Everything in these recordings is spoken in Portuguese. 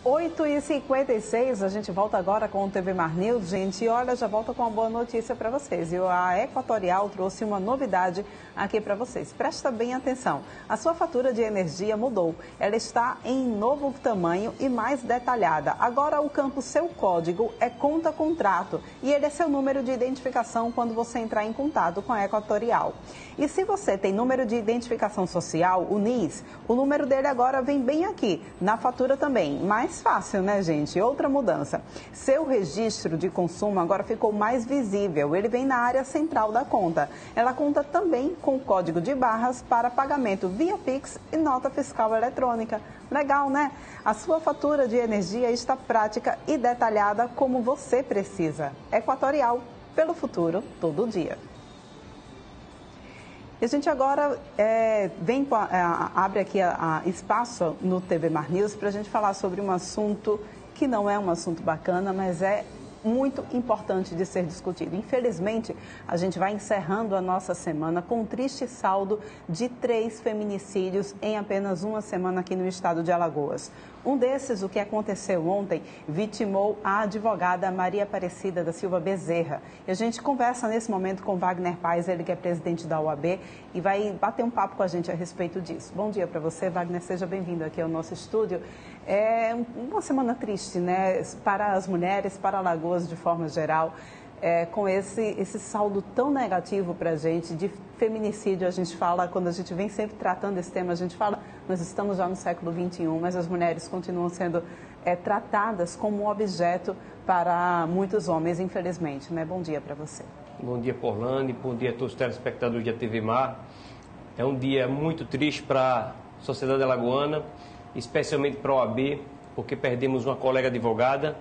8h56, a gente volta agora com o TV Mar News, gente. E olha, já volta com uma boa notícia para vocês. E a Equatorial trouxe uma novidade aqui para vocês. Presta bem atenção. A sua fatura de energia mudou. Ela está em novo tamanho e mais detalhada. Agora o campo Seu Código é Conta Contrato. E ele é seu número de identificação quando você entrar em contato com a Equatorial. E se você tem número de identificação social, o NIS, o número dele agora vem bem aqui, na fatura também. Mais fácil, né, gente? Outra mudança. Seu registro de consumo agora ficou mais visível. Ele vem na área central da conta. Ela conta também com código de barras para pagamento via Pix e nota fiscal eletrônica. Legal, né? A sua fatura de energia está prática e detalhada como você precisa. Equatorial, pelo futuro, todo dia. E a gente agora abre aqui espaço no TV Mar News para a gente falar sobre um assunto que não é um assunto bacana, mas é muito importante de ser discutido. Infelizmente, a gente vai encerrando a nossa semana com um triste saldo de 3 feminicídios em apenas uma semana aqui no estado de Alagoas. Um desses, o que aconteceu ontem, vitimou a advogada Maria Aparecida da Silva Bezerra. E a gente conversa nesse momento com Wagner Paes, ele que é presidente da OAB, e vai bater um papo com a gente a respeito disso. Bom dia para você, Wagner, seja bem-vindo aqui ao nosso estúdio. É uma semana triste, né, para as mulheres, para Alagoas de forma geral, com esse saldo tão negativo para a gente de feminicídio. A gente fala, quando a gente vem sempre tratando esse tema, a gente fala, nós estamos já no século XXI, mas as mulheres continuam sendo tratadas como um objeto para muitos homens, infelizmente, né? Bom dia para você. Bom dia, Porlane, bom dia a todos os telespectadores da TV Mar. É um dia muito triste para a sociedade alagoana, especialmente para a OAB, porque perdemos uma colega advogada,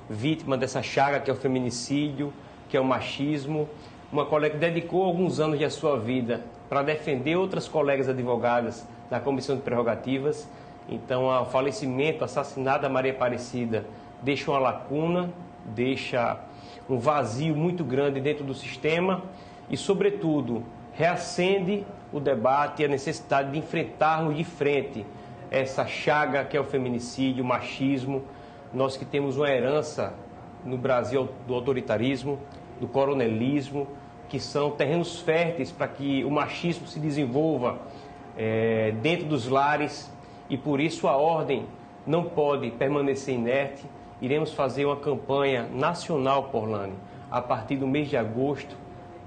vítima dessa chaga que é o feminicídio, que é o machismo, uma colega que dedicou alguns anos da sua vida para defender outras colegas advogadas na Comissão de Prerrogativas. Então, o falecimento, o assassinato da Maria Aparecida deixa uma lacuna, deixa um vazio muito grande dentro do sistema e, sobretudo, reacende o debate e a necessidade de enfrentarmos de frente essa chaga que é o feminicídio, o machismo. Nós que temos uma herança no Brasil do autoritarismo, do coronelismo, que são terrenos férteis para que o machismo se desenvolva dentro dos lares, e por isso a ordem não pode permanecer inerte. Iremos fazer uma campanha nacional, Porlane, a partir do mês de agosto.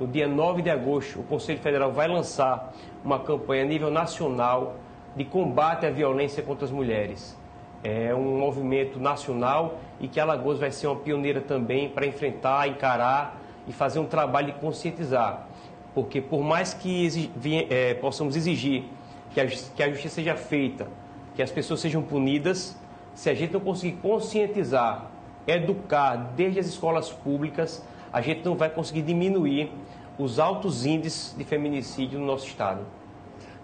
No dia 9 de agosto, o Conselho Federal vai lançar uma campanha a nível nacional de combate à violência contra as mulheres. É um movimento nacional e que Alagoas vai ser uma pioneira também para enfrentar, encarar e fazer um trabalho de conscientizar. Porque por mais que possamos exigir que a justiça seja feita, que as pessoas sejam punidas, se a gente não conseguir conscientizar, educar desde as escolas públicas, a gente não vai conseguir diminuir os altos índices de feminicídio no nosso estado.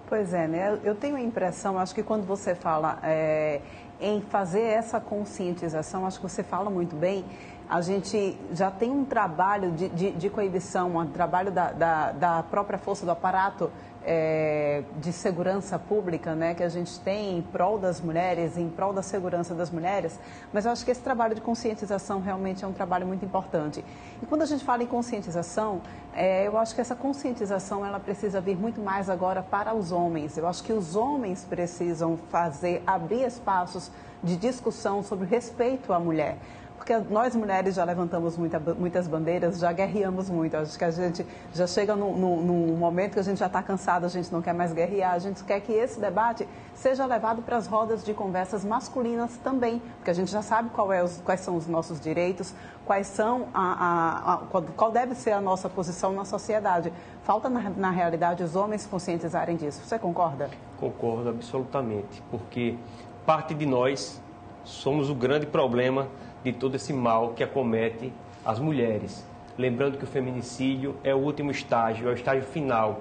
Pois é, né? Eu tenho a impressão, acho que quando você fala em fazer essa conscientização, acho que você fala muito bem, a gente já tem um trabalho de coibição, um trabalho da própria força do aparato de segurança pública, né, que a gente tem em prol das mulheres, em prol da segurança das mulheres, mas eu acho que esse trabalho de conscientização realmente é um trabalho muito importante. E quando a gente fala em conscientização, eu acho que essa conscientização ela precisa vir muito mais agora para os homens. Eu acho que os homens precisam abrir espaços de discussão sobre respeito à mulher. Porque nós mulheres já levantamos muitas bandeiras, já guerreamos muito. Acho que a gente já chega num momento que a gente já está cansado, a gente não quer mais guerrear. A gente quer que esse debate seja levado para as rodas de conversas masculinas também, porque a gente já sabe quais são os nossos direitos, qual deve ser a nossa posição na sociedade. Falta, na realidade, os homens conscientizarem disso. Você concorda? Concordo absolutamente, porque parte de nós somos o grande problema de todo esse mal que acomete as mulheres. Lembrando que o feminicídio é o último estágio, é o estágio final.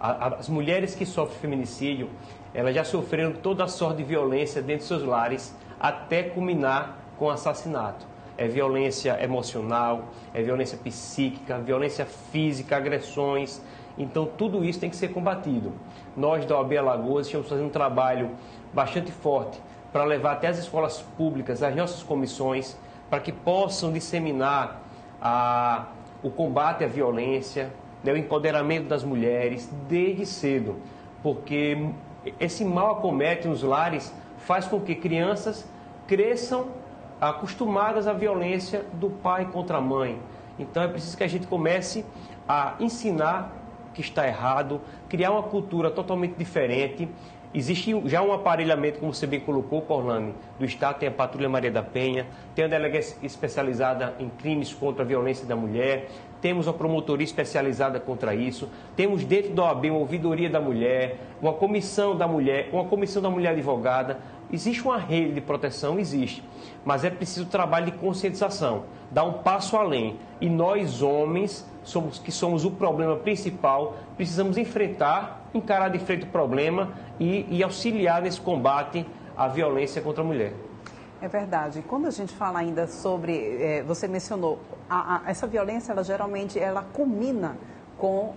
As mulheres que sofrem feminicídio, elas já sofreram toda a sorte de violência dentro de seus lares, até culminar com o assassinato. É violência emocional, é violência psíquica, violência física, agressões. Então, tudo isso tem que ser combatido. Nós da OAB Alagoas estamos fazendo um trabalho bastante forte para levar até as escolas públicas as nossas comissões, para que possam disseminar o combate à violência, né, o empoderamento das mulheres desde cedo, porque esse mal acomete nos lares, faz com que crianças cresçam acostumadas à violência do pai contra a mãe. Então é preciso que a gente comece a ensinar que está errado, criar uma cultura totalmente diferente. Existe já um aparelhamento, como você bem colocou, Orlando, do Estado, tem a Patrulha Maria da Penha, tem a delegacia especializada em crimes contra a violência da mulher, temos a promotoria especializada contra isso, temos dentro da OAB uma ouvidoria da mulher, uma comissão da mulher advogada. Existe uma rede de proteção, existe, mas é preciso trabalho de conscientização, dar um passo além. E nós, homens, que somos o problema principal, precisamos encarar de frente o problema e auxiliar nesse combate à violência contra a mulher. É verdade. Quando a gente fala ainda sobre, você mencionou, essa violência, ela geralmente culmina com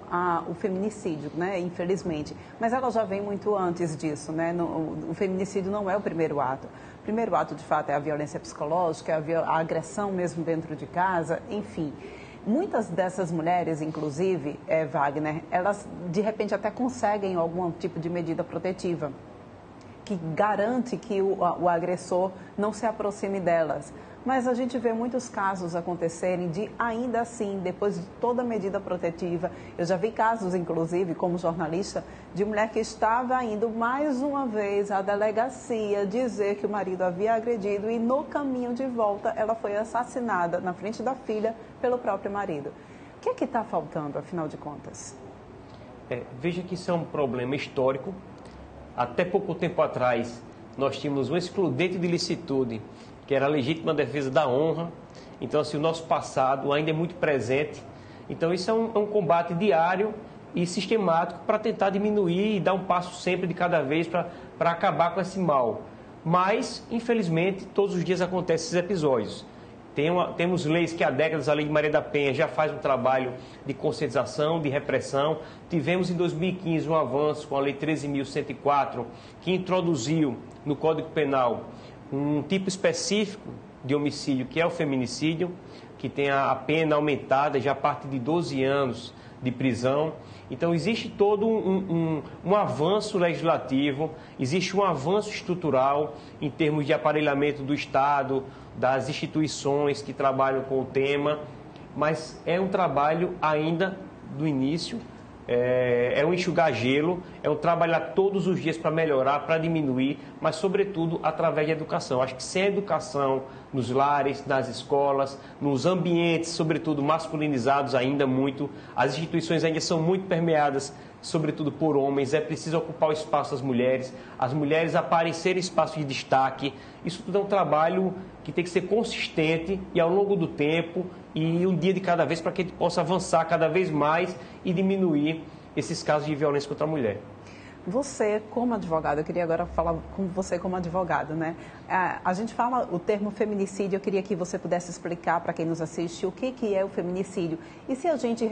o feminicídio, né? Infelizmente. Mas ela já vem muito antes disso, né? O feminicídio não é o primeiro ato. O primeiro ato, de fato, é a violência psicológica, a agressão mesmo dentro de casa, enfim. Muitas dessas mulheres, inclusive, Wagner, elas de repente até conseguem algum tipo de medida protetiva que garante que o agressor não se aproxime delas. Mas a gente vê muitos casos acontecerem de, ainda assim, depois de toda a medida protetiva, eu já vi casos, inclusive, como jornalista, de mulher que estava indo mais uma vez à delegacia dizer que o marido havia agredido e no caminho de volta ela foi assassinada na frente da filha pelo próprio marido. O que é que está faltando, afinal de contas? Veja que isso é um problema histórico. Até pouco tempo atrás, nós tínhamos um excludente de licitude, que era a legítima defesa da honra. Então, assim, o nosso passado ainda é muito presente. Então, isso é um combate diário e sistemático para tentar diminuir e dar um passo sempre de cada vez para acabar com esse mal. Mas, infelizmente, todos os dias acontecem esses episódios. Temos leis que há décadas, a Lei de Maria da Penha já faz um trabalho de conscientização, de repressão. Tivemos em 2015 um avanço com a Lei 13.104, que introduziu no Código Penal um tipo específico de homicídio, que é o feminicídio, que tem a pena aumentada já a partir de 12 anos de prisão. Então, existe todo um avanço legislativo, existe um avanço estrutural em termos de aparelhamento do Estado, das instituições que trabalham com o tema, mas é um trabalho ainda do início, é um enxugar gelo, é um trabalhar todos os dias para melhorar, para diminuir, mas sobretudo através de educação. Acho que sem educação nos lares, nas escolas, nos ambientes, sobretudo masculinizados ainda muito, as instituições ainda são muito permeadas, sobretudo por homens, é preciso ocupar o espaço das mulheres, as mulheres aparecerem em espaço de destaque. Isso tudo é um trabalho que tem que ser consistente e ao longo do tempo e um dia de cada vez para que a gente possa avançar cada vez mais e diminuir esses casos de violência contra a mulher. Você, como advogado, eu queria agora falar com você como advogado, né? A gente fala o termo feminicídio, eu queria que você pudesse explicar para quem nos assiste o que é o feminicídio. E se a gente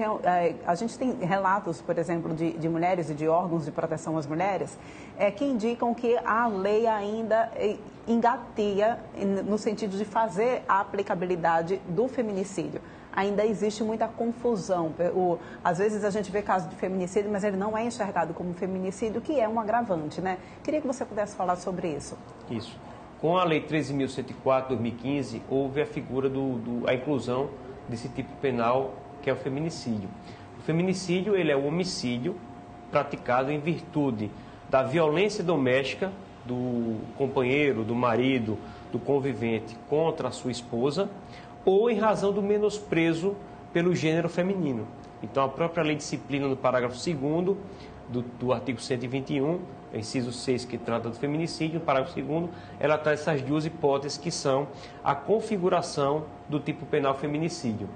tem relatos, por exemplo, de mulheres e de órgãos de proteção às mulheres, que indicam que a lei ainda engateia no sentido de fazer a aplicabilidade do feminicídio. Ainda existe muita confusão. Às vezes a gente vê casos de feminicídio, mas ele não é enxergado como feminicídio, que é um agravante, né? Queria que você pudesse falar sobre isso. Isso. Com a Lei 13.104, 2015, houve a figura a inclusão desse tipo penal, que é o feminicídio. O feminicídio, ele é o homicídio praticado em virtude da violência doméstica do companheiro, do marido, do convivente contra a sua esposa, ou em razão do menosprezo pelo gênero feminino. Então, a própria lei disciplina no parágrafo 2º do artigo 121, inciso 6, que trata do feminicídio, no parágrafo 2º, ela traz essas duas hipóteses que são a configuração do tipo penal feminicídio.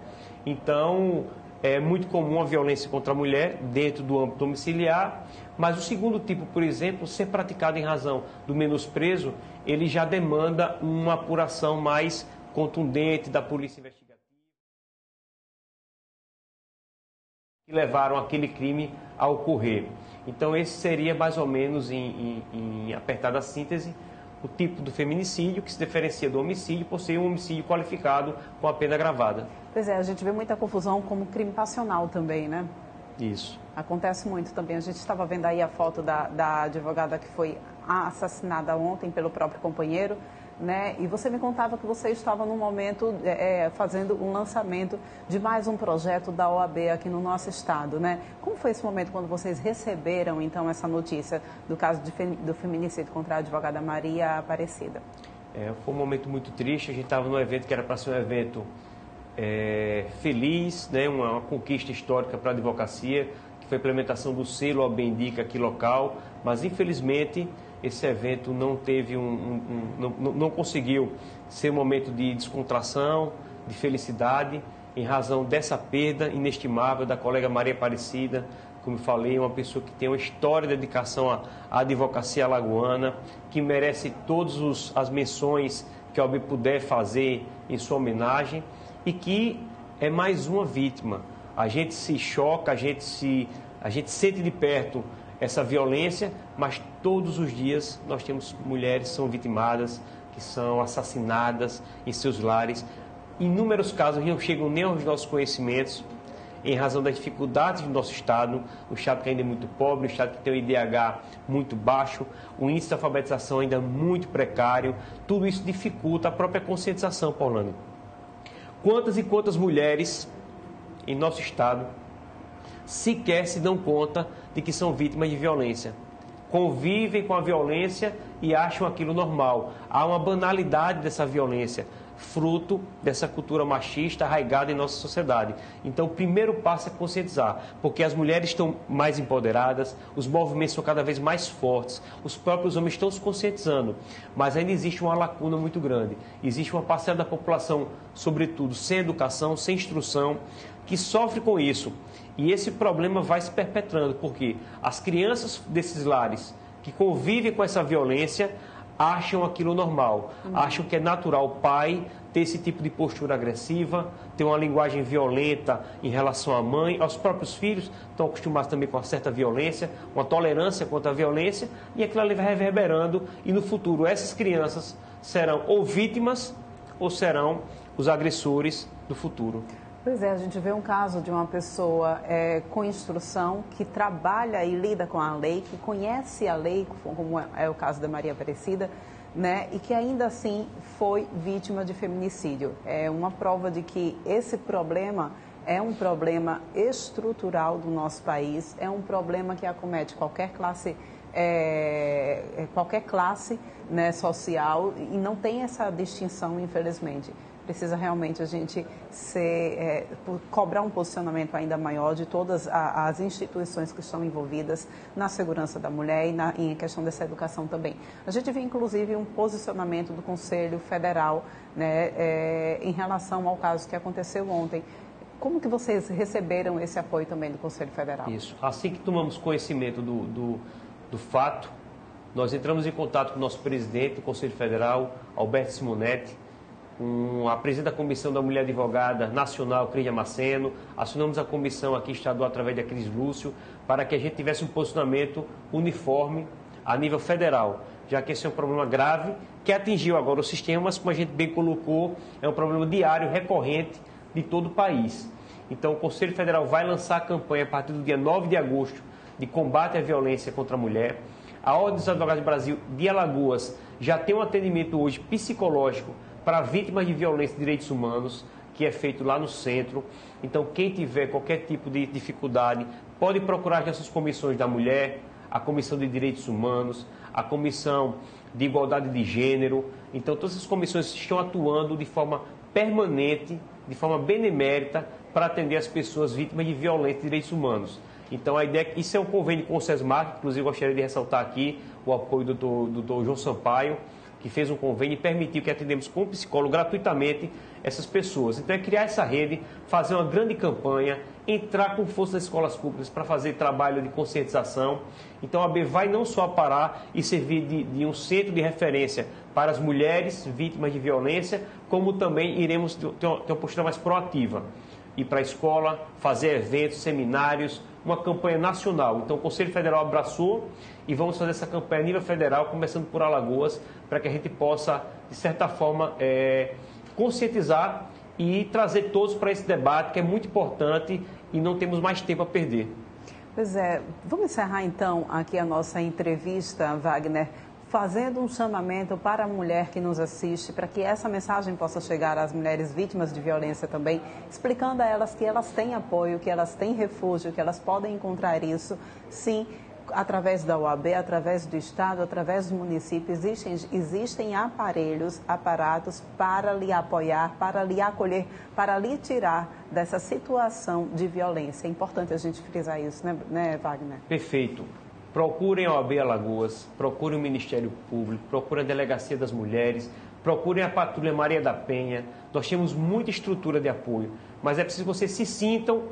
Então, é muito comum a violência contra a mulher dentro do âmbito domiciliar, mas o segundo tipo, por exemplo, ser praticado em razão do menosprezo, ele já demanda uma apuração mais contundente da polícia investigativa, que levaram aquele crime a ocorrer. Então, esse seria mais ou menos, em apertada síntese, o tipo do feminicídio, que se diferencia do homicídio por ser um homicídio qualificado com a pena agravada. Pois é, a gente vê muita confusão como crime passional também, né? Isso. Acontece muito também. A gente estava vendo aí a foto da advogada que foi assassinada ontem pelo próprio companheiro, né? E você me contava que você estava no momento fazendo um lançamento de mais um projeto da OAB aqui no nosso estado, né? Como foi esse momento quando vocês receberam, então, essa notícia do caso do feminicídio contra a advogada Maria Aparecida? Foi um momento muito triste. A gente estava num evento que era para ser um evento feliz, né? Uma conquista histórica para a advocacia, que foi a implementação do selo OAB Indica aqui local, mas infelizmente esse evento não teve não conseguiu ser um momento de descontração, de felicidade, em razão dessa perda inestimável da colega Maria Aparecida. Como eu falei, uma pessoa que tem uma história de dedicação à advocacia alagoana, que merece todas as menções que a OAB puder fazer em sua homenagem, e que é mais uma vítima. A gente se choca, a gente sente de perto essa violência, mas todos os dias nós temos mulheres que são vitimadas, que são assassinadas em seus lares. Inúmeros casos não chegam nem aos nossos conhecimentos, em razão das dificuldades do nosso estado, um estado que ainda é muito pobre, um estado que tem um IDH muito baixo, o índice de alfabetização ainda muito precário. Tudo isso dificulta a própria conscientização, Paulane. Quantas e quantas mulheres em nosso estado sequer se dão conta de que são vítimas de violência, convivem com a violência e acham aquilo normal. Há uma banalidade dessa violência, fruto dessa cultura machista arraigada em nossa sociedade. Então, o primeiro passo é conscientizar, porque as mulheres estão mais empoderadas, os movimentos são cada vez mais fortes, os próprios homens estão se conscientizando, mas ainda existe uma lacuna muito grande. Existe uma parcela da população, sobretudo sem educação, sem instrução, que sofre com isso. E esse problema vai se perpetrando, porque as crianças desses lares que convivem com essa violência acham aquilo normal, acham que é natural o pai ter esse tipo de postura agressiva, ter uma linguagem violenta em relação à mãe, aos próprios filhos, estão acostumados também com uma certa violência, uma tolerância contra a violência, e aquilo ali vai reverberando, e no futuro essas crianças serão ou vítimas ou serão os agressores do futuro. Pois é, a gente vê um caso de uma pessoa com instrução, que trabalha e lida com a lei, que conhece a lei, como é o caso da Maria Aparecida, né, e que ainda assim foi vítima de feminicídio. É uma prova de que esse problema é um problema estrutural do nosso país, é um problema que acomete qualquer classe, né, social, e não tem essa distinção, infelizmente. Precisa realmente a gente cobrar um posicionamento ainda maior de todas as instituições que estão envolvidas na segurança da mulher e em questão dessa educação também. A gente viu, inclusive, um posicionamento do Conselho Federal, né, em relação ao caso que aconteceu ontem. Como que vocês receberam esse apoio também do Conselho Federal? Isso. Assim que tomamos conhecimento do fato, nós entramos em contato com o nosso presidente do Conselho Federal, Alberto Simonetti, a presidente da Comissão da Mulher Advogada Nacional, Cris Damasceno, acionamos a comissão aqui estadual através da Cris Lúcio, para que a gente tivesse um posicionamento uniforme a nível federal, já que esse é um problema grave que atingiu agora o sistema, mas como a gente bem colocou, é um problema diário, recorrente de todo o país. Então, o Conselho Federal vai lançar a campanha a partir do dia 9 de agosto de combate à violência contra a mulher. A Ordem dos Advogados do Brasil de Alagoas já tem um atendimento hoje psicológico para vítimas de violência e direitos humanos, que é feito lá no centro. Então, quem tiver qualquer tipo de dificuldade, pode procurar as nossas comissões da mulher, a Comissão de Direitos Humanos, a Comissão de Igualdade de Gênero. Então, todas essas comissões estão atuando de forma permanente, de forma benemérita, para atender as pessoas vítimas de violência e direitos humanos. Então, a ideia é que isso é um convênio com o SESMAC, inclusive gostaria de ressaltar aqui o apoio do Dr. João Sampaio, que fez um convênio e permitiu que atendemos com psicólogo gratuitamente essas pessoas. Então é criar essa rede, fazer uma grande campanha, entrar com força nas escolas públicas para fazer trabalho de conscientização. Então a OAB vai não só parar e servir de um centro de referência para as mulheres vítimas de violência, como também iremos ter uma postura mais proativa. Ir para a escola, fazer eventos, seminários, uma campanha nacional. Então o Conselho Federal abraçou e vamos fazer essa campanha a nível federal, começando por Alagoas, para que a gente possa, de certa forma, conscientizar e trazer todos para esse debate, que é muito importante e não temos mais tempo a perder. Pois é, vamos encerrar então aqui a nossa entrevista, Wagner, fazendo um chamamento para a mulher que nos assiste, para que essa mensagem possa chegar às mulheres vítimas de violência também, explicando a elas que elas têm apoio, que elas têm refúgio, que elas podem encontrar isso, sim, através da OAB, através do Estado, através dos municípios. Existem aparatos para lhe apoiar, para lhe acolher, para lhe tirar dessa situação de violência. É importante a gente frisar isso, né, Wagner? Perfeito. Procurem a OAB Alagoas, procurem o Ministério Público, procurem a Delegacia das Mulheres, procurem a Patrulha Maria da Penha. Nós temos muita estrutura de apoio, mas é preciso que vocês se sintam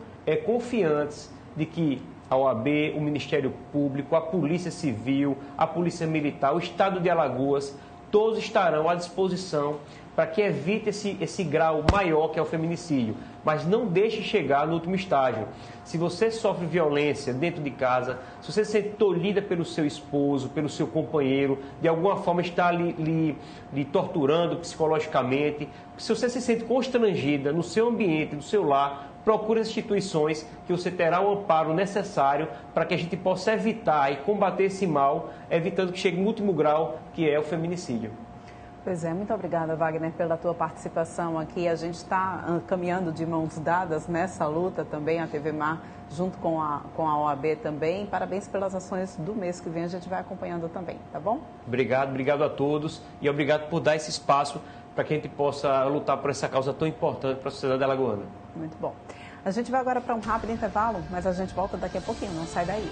confiantes de que a OAB, o Ministério Público, a Polícia Civil, a Polícia Militar, o Estado de Alagoas, todos estarão à disposição para que evite esse grau maior que é o feminicídio. Mas não deixe chegar no último estágio. Se você sofre violência dentro de casa, se você se sente tolhida pelo seu esposo, pelo seu companheiro, de alguma forma está lhe torturando psicologicamente, se você se sente constrangida no seu ambiente, no seu lar, procure as instituições que você terá o amparo necessário para que a gente possa evitar e combater esse mal, evitando que chegue no último grau, que é o feminicídio. Pois é, muito obrigada, Wagner, pela tua participação aqui. A gente está caminhando de mãos dadas nessa luta também, a TV Mar, junto com a OAB também. Parabéns pelas ações do mês que vem, a gente vai acompanhando também, tá bom? Obrigado a todos e obrigado por dar esse espaço para que a gente possa lutar por essa causa tão importante para a sociedade alagoana. Muito bom. A gente vai agora para um rápido intervalo, mas a gente volta daqui a pouquinho, não sai daí.